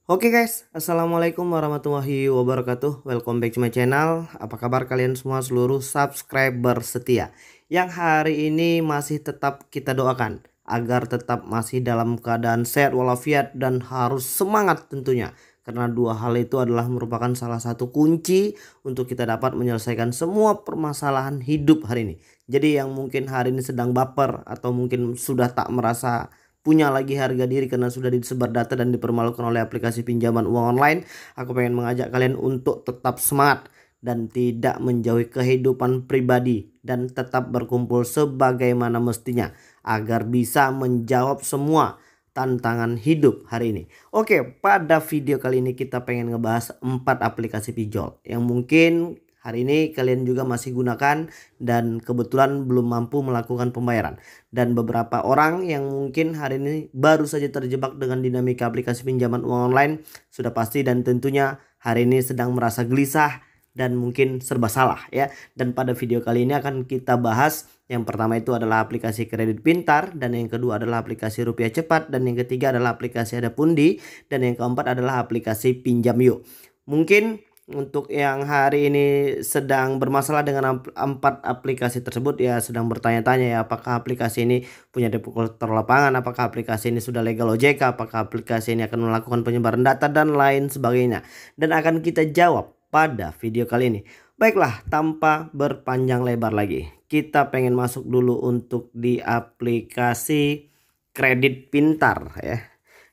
Oke guys, assalamualaikum warahmatullahi wabarakatuh. Welcome back to my channel. Apa kabar kalian semua seluruh subscriber setia yang hari ini masih tetap kita doakan agar tetap masih dalam keadaan sehat walafiat dan harus semangat tentunya. Karena dua hal itu adalah merupakan salah satu kunci untuk kita dapat menyelesaikan semua permasalahan hidup hari ini. Jadi yang mungkin hari ini sedang baper atau mungkin sudah tak merasa punya lagi harga diri karena sudah disebar data dan dipermalukan oleh aplikasi pinjaman uang online, aku pengen mengajak kalian untuk tetap semangat dan tidak menjauhi kehidupan pribadi dan tetap berkumpul sebagaimana mestinya agar bisa menjawab semua tantangan hidup hari ini. Oke, pada video kali ini kita pengen ngebahas 4 aplikasi pinjol yang mungkin hari ini kalian juga masih gunakan dan kebetulan belum mampu melakukan pembayaran. Dan beberapa orang yang mungkin hari ini baru saja terjebak dengan dinamika aplikasi pinjaman uang online sudah pasti dan tentunya hari ini sedang merasa gelisah dan mungkin serba salah ya. Dan pada video kali ini akan kita bahas yang pertama itu adalah aplikasi kredit pintar, dan yang kedua adalah aplikasi rupiah cepat, dan yang ketiga adalah aplikasi ada pundi, dan yang keempat adalah aplikasi pinjam yuk. Mungkin untuk yang hari ini sedang bermasalah dengan 4 aplikasi tersebut ya sedang bertanya-tanya ya, apakah aplikasi ini punya debt collector lapangan, apakah aplikasi ini sudah legal OJK, apakah aplikasi ini akan melakukan penyebaran data dan lain sebagainya. Dan akan kita jawab pada video kali ini. Baiklah, tanpa berpanjang lebar lagi, kita pengen masuk dulu untuk di aplikasi kredit pintar ya.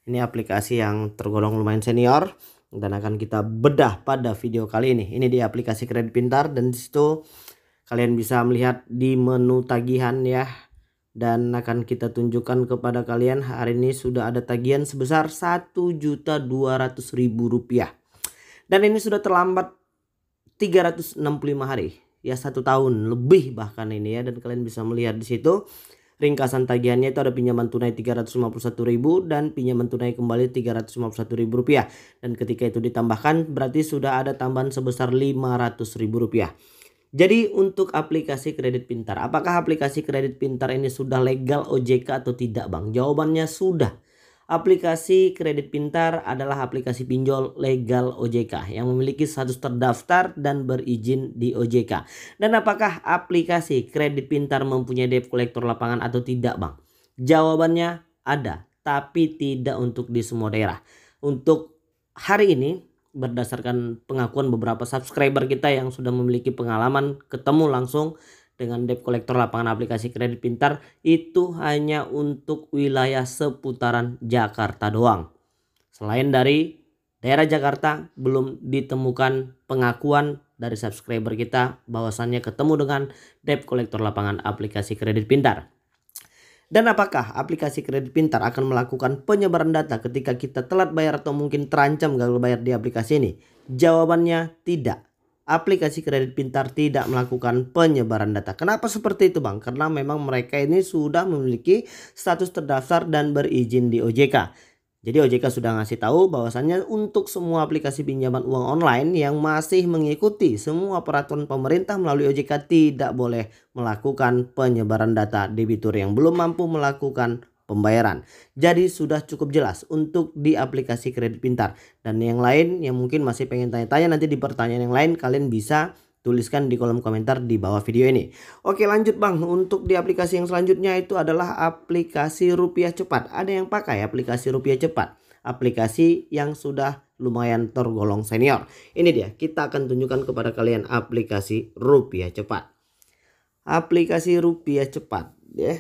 Ini aplikasi yang tergolong lumayan senior dan akan kita bedah pada video kali ini. Ini di aplikasi kredit pintar dan disitu kalian bisa melihat di menu tagihan ya. Dan akan kita tunjukkan kepada kalian hari ini sudah ada tagihan sebesar Rp1.200.000. Dan ini sudah terlambat 365 hari. Ya 1 tahun lebih bahkan ini ya. Dan kalian bisa melihat di situ ringkasan tagihannya itu ada pinjaman tunai Rp351.000 dan pinjaman tunai kembali Rp351.000. Dan ketika itu ditambahkan berarti sudah ada tambahan sebesar Rp500.000. Jadi untuk aplikasi kredit pintar, apakah aplikasi kredit pintar ini sudah legal OJK atau tidak Bang? Jawabannya sudah. Aplikasi kredit pintar adalah aplikasi pinjol legal OJK yang memiliki status terdaftar dan berizin di OJK. Dan apakah aplikasi kredit pintar mempunyai debt collector lapangan atau tidak Bang? Jawabannya ada, tapi tidak untuk di semua daerah. Untuk hari ini berdasarkan pengakuan beberapa subscriber kita yang sudah memiliki pengalaman ketemu langsung dengan debt collector lapangan aplikasi kredit pintar, itu hanya untuk wilayah seputaran Jakarta doang. Selain dari daerah Jakarta belum ditemukan pengakuan dari subscriber kita bahwasannya ketemu dengan debt collector lapangan aplikasi kredit pintar. Dan apakah aplikasi kredit pintar akan melakukan penyebaran data ketika kita telat bayar atau mungkin terancam gagal bayar di aplikasi ini? Jawabannya tidak. Aplikasi kredit pintar tidak melakukan penyebaran data. Kenapa seperti itu Bang? Karena memang mereka ini sudah memiliki status terdaftar dan berizin di OJK. Jadi OJK sudah ngasih tahu bahwasannya untuk semua aplikasi pinjaman uang online yang masih mengikuti semua peraturan pemerintah melalui OJK tidak boleh melakukan penyebaran data debitur yang belum mampu melakukan pembayaran. Jadi sudah cukup jelas untuk di aplikasi kredit pintar. Dan yang lain yang mungkin masih pengen tanya-tanya, nanti di pertanyaan yang lain kalian bisa tuliskan di kolom komentar di bawah video ini. Oke lanjut Bang, untuk di aplikasi yang selanjutnya itu adalah aplikasi rupiah cepat. Ada yang pakai aplikasi rupiah cepat, aplikasi yang sudah lumayan tergolong senior. Ini dia, kita akan tunjukkan kepada kalian aplikasi rupiah cepat. Aplikasi rupiah cepat ya,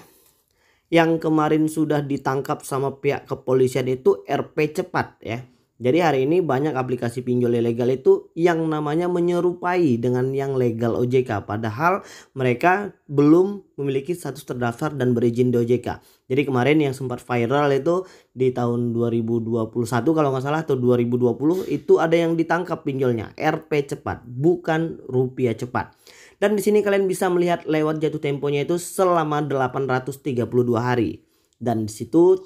yang kemarin sudah ditangkap sama pihak kepolisian itu RP cepat ya. Jadi hari ini banyak aplikasi pinjol ilegal itu yang namanya menyerupai dengan yang legal OJK. Padahal mereka belum memiliki status terdaftar dan berizin di OJK. Jadi kemarin yang sempat viral itu di tahun 2021 kalau nggak salah atau 2020 itu ada yang ditangkap pinjolnya RP cepat bukan rupiah cepat. Dan di sini kalian bisa melihat lewat jatuh temponya itu selama 832 hari. Dan di situ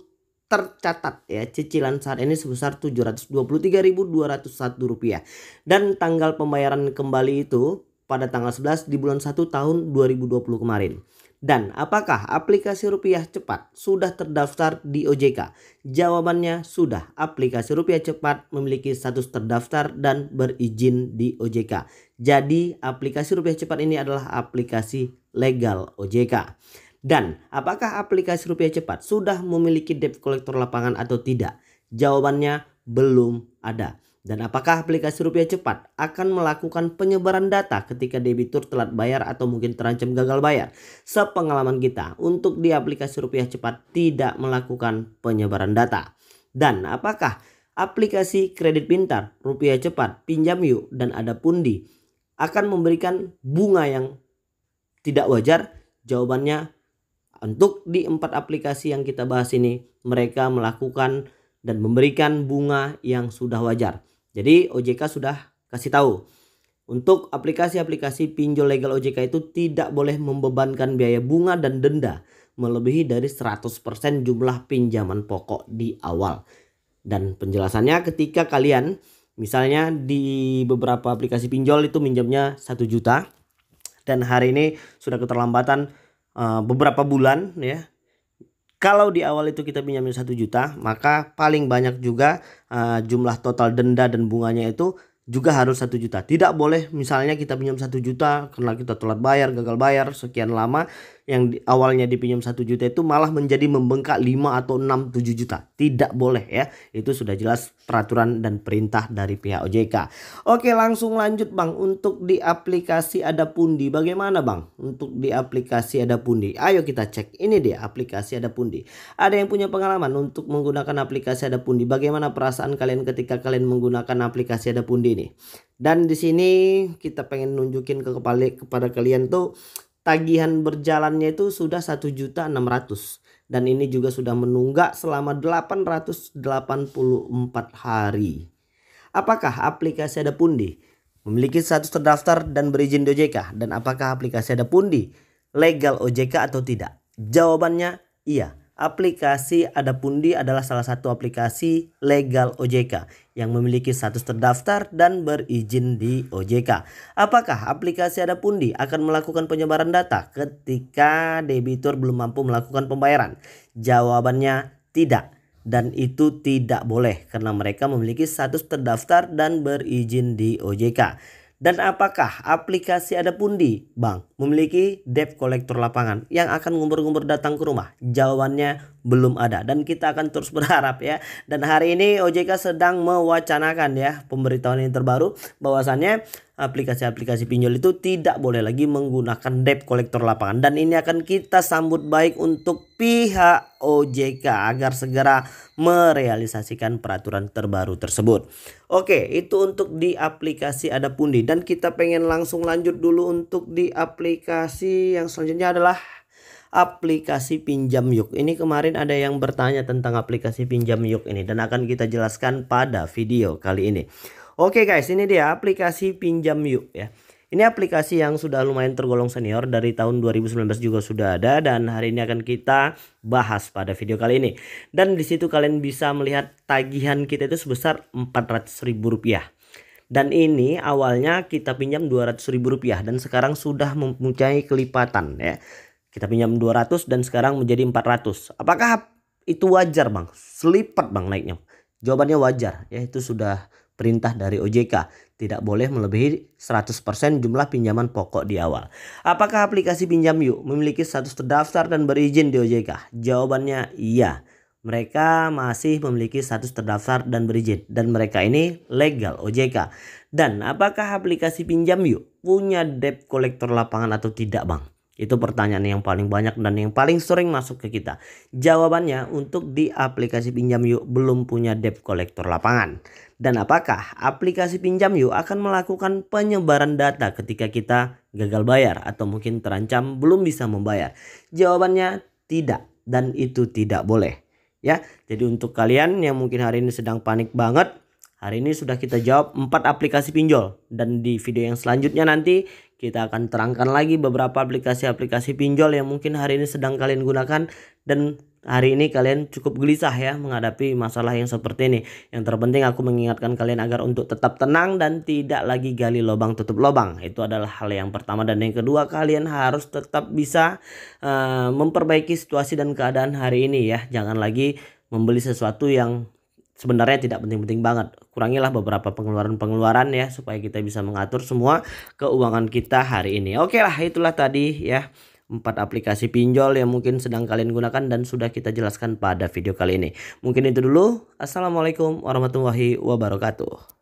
tercatat ya cicilan saat ini sebesar Rp723.201 dan tanggal pembayaran kembali itu pada tanggal 11 di bulan 1 tahun 2020 kemarin. Dan apakah aplikasi Rupiah Cepat sudah terdaftar di OJK? Jawabannya sudah. Aplikasi Rupiah Cepat memiliki status terdaftar dan berizin di OJK. Jadi aplikasi Rupiah Cepat ini adalah aplikasi legal OJK. Dan apakah aplikasi Rupiah Cepat sudah memiliki debt collector lapangan atau tidak? Jawabannya belum ada. Dan apakah aplikasi Rupiah Cepat akan melakukan penyebaran data ketika debitur telat bayar atau mungkin terancam gagal bayar? Sepengalaman kita, untuk di aplikasi Rupiah Cepat tidak melakukan penyebaran data. Dan apakah aplikasi kredit pintar, Rupiah Cepat, Pinjam Yuk, dan Adapundi akan memberikan bunga yang tidak wajar? Jawabannya, untuk di 4 aplikasi yang kita bahas ini, mereka melakukan dan memberikan bunga yang sudah wajar. Jadi OJK sudah kasih tahu, untuk aplikasi-aplikasi pinjol legal OJK itu tidak boleh membebankan biaya bunga dan denda melebihi dari 100% jumlah pinjaman pokok di awal. Dan penjelasannya, ketika kalian misalnya di beberapa aplikasi pinjol itu minjamnya 1 juta dan hari ini sudah keterlambatan beberapa bulan ya. Kalau di awal itu kita pinjamnya 1 juta, maka paling banyak juga jumlah total denda dan bunganya itu juga harus 1 juta. Tidak boleh misalnya kita pinjam 1 juta karena kita telat bayar, gagal bayar sekian lama, yang awalnya dipinjam 1 juta itu malah menjadi membengkak 5 atau 6, 7 juta. Tidak boleh ya. Itu sudah jelas peraturan dan perintah dari pihak OJK. Oke, langsung lanjut Bang. Untuk di aplikasi Adapundi bagaimana Bang? Untuk di aplikasi Adapundi, ayo kita cek. Ini dia aplikasi Adapundi. Ada yang punya pengalaman untuk menggunakan aplikasi Adapundi? Bagaimana perasaan kalian ketika kalian menggunakan aplikasi Adapundi ini? Dan di sini kita pengen nunjukin kepada kalian tuh tagihan berjalannya itu sudah 1.600.000 dan ini juga sudah menunggak selama 884 hari. Apakah aplikasi Adapundi memiliki status terdaftar dan berizin di OJK? Dan apakah aplikasi Adapundi legal OJK atau tidak? Jawabannya iya. Aplikasi Adapundi adalah salah satu aplikasi legal OJK yang memiliki status terdaftar dan berizin di OJK. Apakah aplikasi Adapundi akan melakukan penyebaran data ketika debitur belum mampu melakukan pembayaran? Jawabannya tidak. Dan itu tidak boleh karena mereka memiliki status terdaftar dan berizin di OJK. Dan apakah aplikasi Adapundi Bang memiliki debt collector lapangan yang akan ngumpul-ngumpul datang ke rumah? Jawabannya belum ada dan kita akan terus berharap ya. Dan hari ini OJK sedang mewacanakan ya pemberitahuan yang terbaru bahwasannya aplikasi-aplikasi pinjol itu tidak boleh lagi menggunakan debt collector lapangan, dan ini akan kita sambut baik untuk pihak OJK agar segera merealisasikan peraturan terbaru tersebut. Oke, itu untuk di aplikasi Adapundi, dan kita pengen langsung lanjut dulu untuk di aplikasi yang selanjutnya adalah aplikasi Pinjam Yuk. Ini kemarin ada yang bertanya tentang aplikasi Pinjam Yuk ini dan akan kita jelaskan pada video kali ini. Oke guys, ini dia aplikasi Pinjam Yuk ya. Ini aplikasi yang sudah lumayan tergolong senior, dari tahun 2019 juga sudah ada, dan hari ini akan kita bahas pada video kali ini. Dan di situ kalian bisa melihat tagihan kita itu sebesar Rp400.000. Dan ini awalnya kita pinjam Rp200.000 dan sekarang sudah mempunyai kelipatan ya. Kita pinjam 200 dan sekarang menjadi 400. Apakah itu wajar Bang? Selipat Bang naiknya. Jawabannya wajar ya, itu sudah perintah dari OJK. Tidak boleh melebihi 100% jumlah pinjaman pokok di awal. Apakah aplikasi Pinjam Yuk memiliki status terdaftar dan berizin di OJK? Jawabannya iya. Mereka masih memiliki status terdaftar dan berizin, dan mereka ini legal OJK. Dan apakah aplikasi Pinjam Yuk punya debt collector lapangan atau tidak Bang? Itu pertanyaan yang paling banyak dan yang paling sering masuk ke kita. Jawabannya, untuk di aplikasi Pinjam Yuk belum punya debt collector lapangan. Dan apakah aplikasi Pinjam Yuk akan melakukan penyebaran data ketika kita gagal bayar atau mungkin terancam belum bisa membayar? Jawabannya tidak, dan itu tidak boleh ya. Jadi untuk kalian yang mungkin hari ini sedang panik banget, hari ini sudah kita jawab 4 aplikasi pinjol, dan di video yang selanjutnya nanti kita akan terangkan lagi beberapa aplikasi-aplikasi pinjol yang mungkin hari ini sedang kalian gunakan dan hari ini kalian cukup gelisah ya menghadapi masalah yang seperti ini. Yang terpenting aku mengingatkan kalian agar untuk tetap tenang dan tidak lagi gali lubang tutup lubang. Itu adalah hal yang pertama. Dan yang kedua, kalian harus tetap bisa memperbaiki situasi dan keadaan hari ini ya. Jangan lagi membeli sesuatu yang sebenarnya tidak penting-penting banget. Kurangilah beberapa pengeluaran-pengeluaran ya supaya kita bisa mengatur semua keuangan kita hari ini. Oke lah, itulah tadi ya 4 aplikasi pinjol yang mungkin sedang kalian gunakan dan sudah kita jelaskan pada video kali ini. Mungkin itu dulu. Assalamualaikum warahmatullahi wabarakatuh.